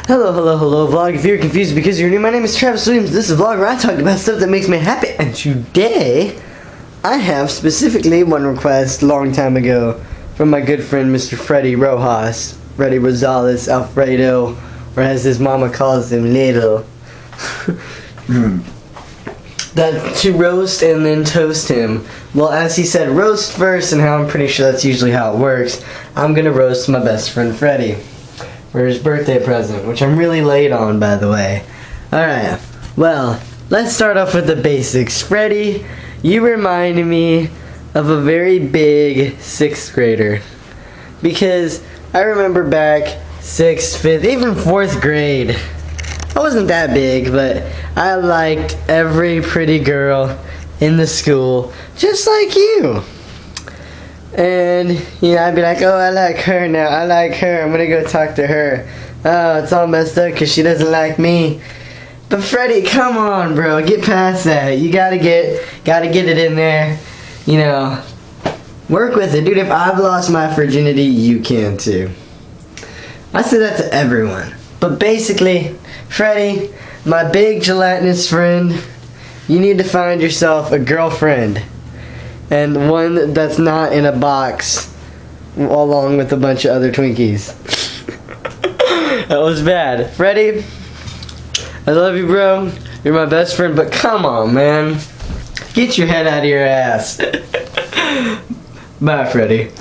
Hello, hello, hello, vlog. If you're confused because you're new, my name is Travis Williams. This is a vlog where I talk about stuff that makes me happy. And today, I have specifically one request a long time ago from my good friend Mr. Freddy Rojas. Freddy Rosales Alfredo, or as his mama calls him, Little. That to roast and then toast him. Well, as he said, roast first, and how I'm pretty sure that's usually how it works. I'm gonna roast my best friend Freddy for his birthday present, which I'm really late on, by the way. Alright, well, let's start off with the basics. Freddy, you remind me of a very big 6th grader. Because I remember back 6th, 5th, even 4th grade, I wasn't that big, but I liked every pretty girl in the school, just like you. And, you know, I'd be like, oh, I like her now, I like her, I'm gonna go talk to her. Oh, it's all messed up because she doesn't like me. But Freddy, come on, bro, get past that. You gotta get it in there, you know. Work with it, dude. If I've lost my virginity, you can too. I say that to everyone. But basically, Freddy, my big gelatinous friend, you need to find yourself a girlfriend. And one that's not in a box along with a bunch of other Twinkies. That was bad. Freddy, I love you, bro. You're my best friend, but come on, man. Get your head out of your ass. Bye, Freddy.